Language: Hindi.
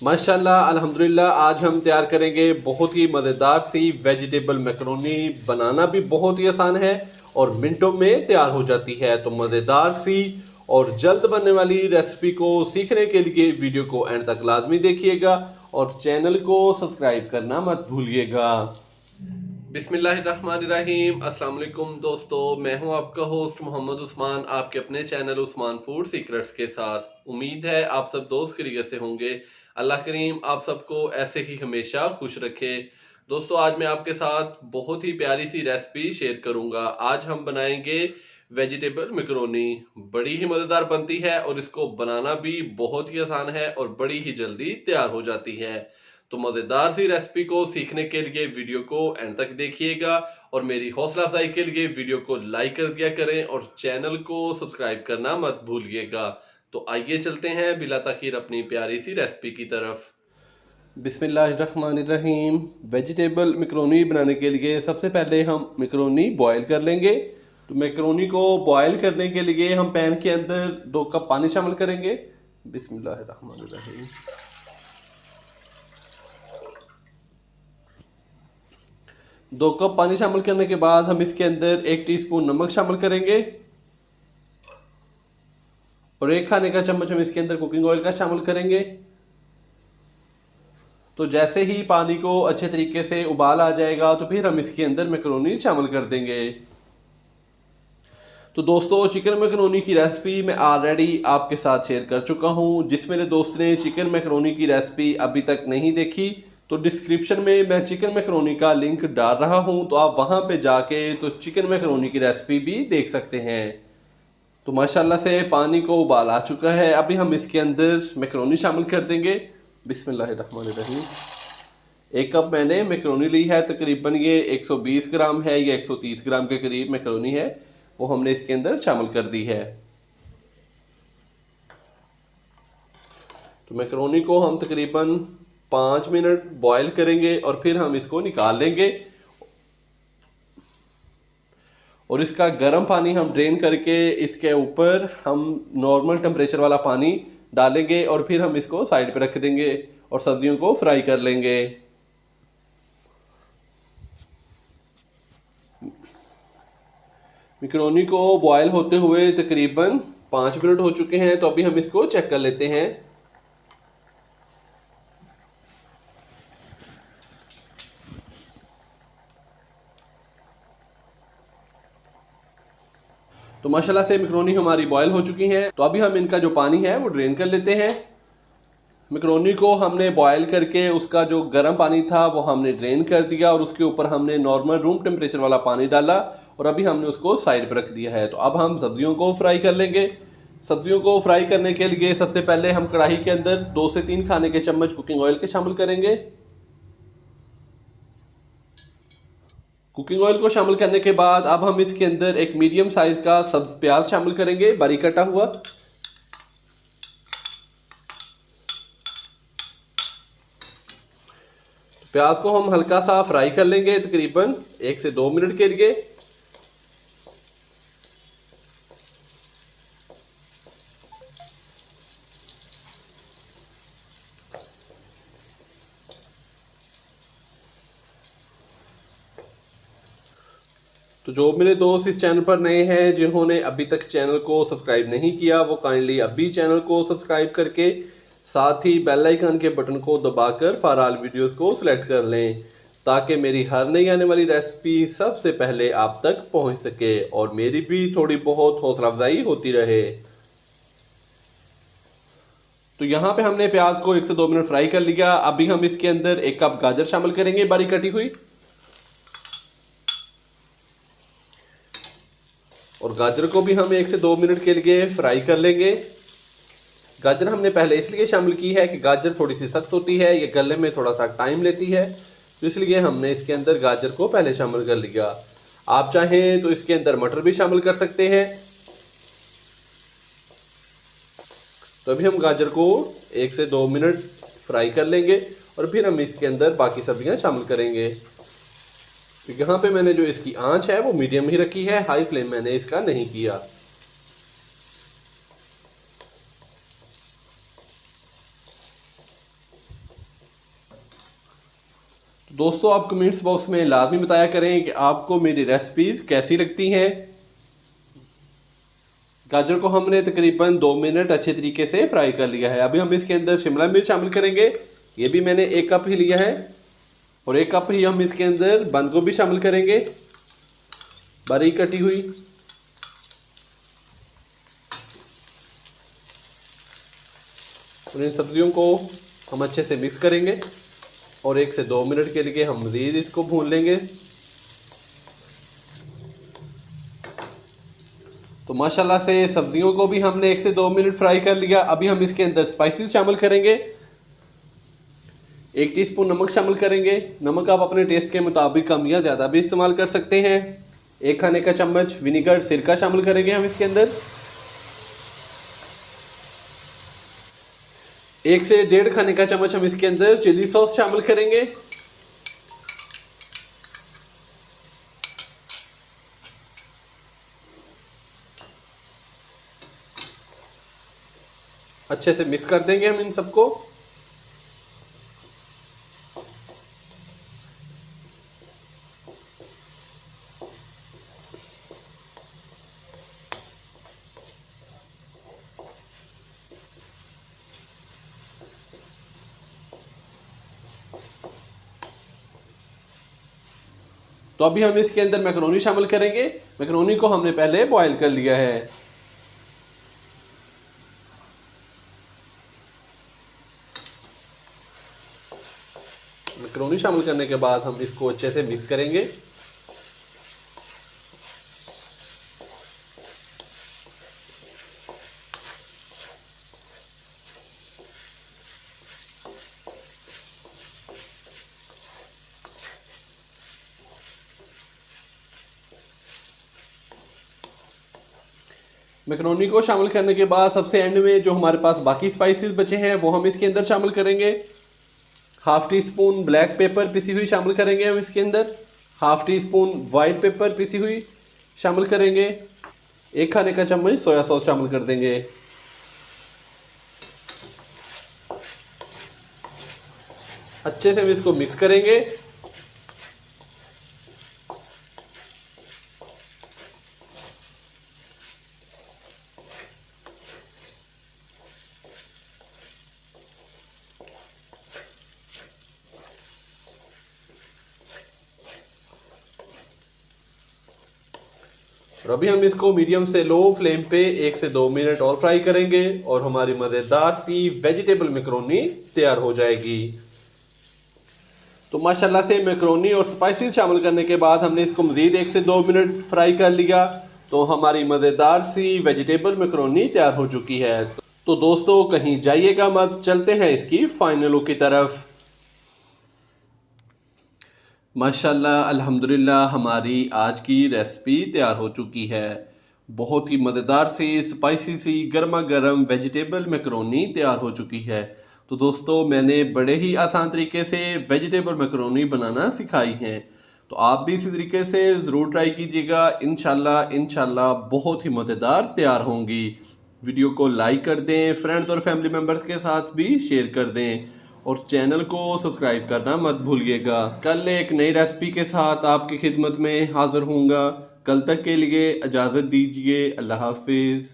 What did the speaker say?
माशाल्लाह अल्हम्दुलिल्लाह आज हम तैयार करेंगे बहुत ही मज़ेदार सी वेजिटेबल मैकरोनी। बनाना भी बहुत ही आसान है और मिनटों में तैयार हो जाती है। तो मज़ेदार सी और जल्द बनने वाली रेसिपी को सीखने के लिए वीडियो को एंड तक लाजमी देखिएगा और चैनल को सब्सक्राइब करना मत भूलिएगा। बिस्मिल्लाहिर्रहमानिर्रहीम। अस्सलाम वालेकुम दोस्तों, मैं हूं आपका होस्ट मोहम्मद उस्मान, आपके अपने चैनल उस्मान फूड सीक्रेट्स के साथ। उम्मीद है आप सब दोस्त खैरियत से होंगे। अल्लाह करीम आप सबको ऐसे ही हमेशा खुश रखे। दोस्तों आज मैं आपके साथ बहुत ही प्यारी सी रेसिपी शेयर करूंगा। आज हम बनाएंगे वेजिटेबल मैकरोनी। बड़ी ही मज़ेदार बनती है और इसको बनाना भी बहुत ही आसान है और बड़ी ही जल्दी तैयार हो जाती है। तो मज़ेदार सी रेसिपी को सीखने के लिए वीडियो को एंड तक देखिएगा और मेरी हौसला अफजाई के लिए वीडियो को लाइक कर दिया करें और चैनल को सब्सक्राइब करना मत भूलिएगा। तो आइए चलते हैं बिला ताखीर अपनी प्यारी सी रेसिपी की तरफ। बिस्मिल्लाहिर्रहमानिर्रहीम। वेजिटेबल मैकरोनी बनाने के लिए सबसे पहले हम मैकरोनी बॉयल कर लेंगे। तो मैकरोनी को बॉयल करने के लिए हम पैन के अंदर 2 कप पानी शामिल करेंगे। बिस्मिल्लाहिर्रहमानिर्रहीम। 2 कप पानी शामिल करने के बाद हम इसके अंदर 1 टीस्पून नमक शामिल करेंगे और 1 खाने का चम्मच हम इसके अंदर कुकिंग ऑयल का शामिल करेंगे। तो जैसे ही पानी को अच्छे तरीके से उबाल आ जाएगा तो फिर हम इसके अंदर मैकरोनी शामिल कर देंगे। तो दोस्तों चिकन मैकरोनी की रेसिपी मैं ऑलरेडी आपके साथ शेयर कर चुका हूँ। जिस मेरे दोस्त ने चिकन मैकरोनी की रेसिपी अभी तक नहीं देखी तो डिस्क्रिप्शन में मैं चिकन मैकरोनी का लिंक डाल रहा हूँ, तो आप वहाँ पे जाके तो चिकन मैकरोनी की रेसिपी भी देख सकते हैं। तो माशाल्लाह से पानी को उबाल आ चुका है। अभी हम इसके अंदर मैकरोनी शामिल कर देंगे। बिस्मिल्लाहिर्रहमानिर्रहीम। 1 कप मैंने मैकरोनी ली है, तकरीबन ये 120 ग्राम है या 130 ग्राम के करीब मैकरोनी है, वो हमने इसके अंदर शामिल कर दी है। तो मैकरोनी को हम तकरीबन 5 मिनट बॉयल करेंगे और फिर हम इसको निकाल लेंगे और इसका गर्म पानी हम ड्रेन करके इसके ऊपर हम नॉर्मल टेम्परेचर वाला पानी डालेंगे और फिर हम इसको साइड पे रख देंगे और सब्जियों को फ्राई कर लेंगे। मैकरोनी को बॉयल होते हुए तकरीबन 5 मिनट हो चुके हैं। तो अभी हम इसको चेक कर लेते हैं। तो माशाल्लाह से मैकरोनी हमारी बॉयल हो चुकी हैं। तो अभी हम इनका जो पानी है वो ड्रेन कर लेते हैं। मैकरोनी को हमने बॉयल करके उसका जो गर्म पानी था वो हमने ड्रेन कर दिया और उसके ऊपर हमने नॉर्मल रूम टेम्परेचर वाला पानी डाला और अभी हमने उसको साइड पर रख दिया है। तो अब हम सब्जियों को फ्राई कर लेंगे। सब्जियों को फ्राई करने के लिए सबसे पहले हम कढ़ाई के अंदर 2 से 3 खाने के चम्मच कुकिंग ऑयल के शामिल करेंगे। कुकिंग ऑयल को शामिल करने के बाद अब हम इसके अंदर एक मीडियम साइज का सब्ज प्याज शामिल करेंगे, बारीक कटा हुआ। प्याज को हम हल्का सा फ्राई कर लेंगे तकरीबन 1 से 2 मिनट के लिए। तो जो मेरे दोस्त इस चैनल पर नए हैं, जिन्होंने अभी तक चैनल को सब्सक्राइब नहीं किया, वो काइंडली अभी चैनल को सब्सक्राइब करके साथ ही बेल आइकन के बटन को दबाकर फॉर ऑल वीडियोस को सिलेक्ट कर लें ताकि मेरी हर नई आने वाली रेसिपी सबसे पहले आप तक पहुंच सके और मेरी भी थोड़ी बहुत हौसला अफजाई होती रहे। तो यहाँ पे हमने प्याज को 1 से 2 मिनट फ्राई कर लिया। अभी हम इसके अंदर 1 कप गाजर शामिल करेंगे, बारीक कटी हुई। और गाजर को भी हम 1 से 2 मिनट के लिए फ्राई कर लेंगे। गाजर हमने पहले इसलिए शामिल की है कि गाजर थोड़ी सी सख्त होती है, ये गलने में थोड़ा सा टाइम लेती है, तो इसलिए हमने इसके अंदर गाजर को पहले शामिल कर लिया। आप चाहें तो इसके अंदर मटर भी शामिल कर सकते हैं। तो अभी हम गाजर को 1 से 2 मिनट फ्राई कर लेंगे और फिर हम इसके अंदर बाकी सब्जियां शामिल करेंगे। तो यहाँ पे मैंने जो इसकी आंच है वो मीडियम ही रखी है, हाई फ्लेम मैंने इसका नहीं किया। दोस्तों आप कमेंट्स बॉक्स में लाजमी बताया करें कि आपको मेरी रेसिपीज़ कैसी लगती हैं। गाजर को हमने तकरीबन 2 मिनट अच्छे तरीके से फ्राई कर लिया है। अभी हम इसके अंदर शिमला मिर्च शामिल करेंगे। ये भी मैंने 1 कप ही लिया है और 1 कप ही हम इसके अंदर बंद गोभी शामिल करेंगे, बारीक कटी हुई। और इन सब्जियों को हम अच्छे से मिक्स करेंगे और 1 से 2 मिनट के लिए हम मज़ीद इसको भून लेंगे। तो माशाल्लाह से सब्जियों को भी हमने 1 से 2 मिनट फ्राई कर लिया। अभी हम इसके अंदर स्पाइसेस शामिल करेंगे। 1 टीस्पून नमक शामिल करेंगे। नमक आप अपने टेस्ट के मुताबिक कम या ज़्यादा भी इस्तेमाल कर सकते हैं। 1 खाने का चम्मच विनीगर सिरका शामिल करेंगे हम इसके अंदर। 1 से 1.5 खाने का चम्मच हम इसके अंदर चिली सॉस शामिल करेंगे। अच्छे से मिक्स कर देंगे हम इन सबको। तो अभी हम इसके अंदर मैकरोनी शामिल करेंगे। मैकरोनी को हमने पहले बॉईल कर लिया है। मैकरोनी शामिल करने के बाद हम इसको अच्छे से मिक्स करेंगे। मैकरोनी को शामिल करने के बाद सबसे एंड में जो हमारे पास बाकी स्पाइसेस बचे हैं वो हम इसके अंदर शामिल करेंगे। 1/2 टीस्पून ब्लैक पेपर पिसी हुई शामिल करेंगे हम इसके अंदर। 1/2 टीस्पून वाइट पेपर पिसी हुई शामिल करेंगे। 1 खाने का चम्मच सोया सॉस शामिल कर देंगे। अच्छे से हम इसको मिक्स करेंगे। और अभी हम इसको मीडियम से लो फ्लेम पे 1 से 2 मिनट और फ्राई करेंगे और हमारी मज़ेदार सी वेजिटेबल मैकरोनी तैयार हो जाएगी। तो माशाल्लाह से मैकरोनी और स्पाइसेस शामिल करने के बाद हमने इसको मज़ीद 1 से 2 मिनट फ्राई कर लिया। तो हमारी मज़ेदार सी वेजिटेबल मैकरोनी तैयार हो चुकी है। तो दोस्तों कहीं जाइएगा मत, चलते हैं इसकी फाइनल लुक की तरफ। माशाल्लाह अल्हम्दुलिल्लाह हमारी आज की रेसिपी तैयार हो चुकी है। बहुत ही मज़ेदार सी स्पाइसी सी गर्मा गर्म वेजिटेबल मैकरोनी तैयार हो चुकी है। तो दोस्तों मैंने बड़े ही आसान तरीके से वेजिटेबल मैकरोनी बनाना सिखाई हैं। तो आप भी इसी तरीके से ज़रूर ट्राई कीजिएगा। इंशाल्लाह बहुत ही मज़ेदार तैयार होंगी। वीडियो को लाइक कर दें, फ्रेंड्स और फैमिली मेम्बर्स के साथ भी शेयर कर दें और चैनल को सब्सक्राइब करना मत भूलिएगा। कल एक नई रेसिपी के साथ आपकी खिदमत में हाज़िर होऊंगा। कल तक के लिए इजाज़त दीजिए। अल्लाह हाफिज़।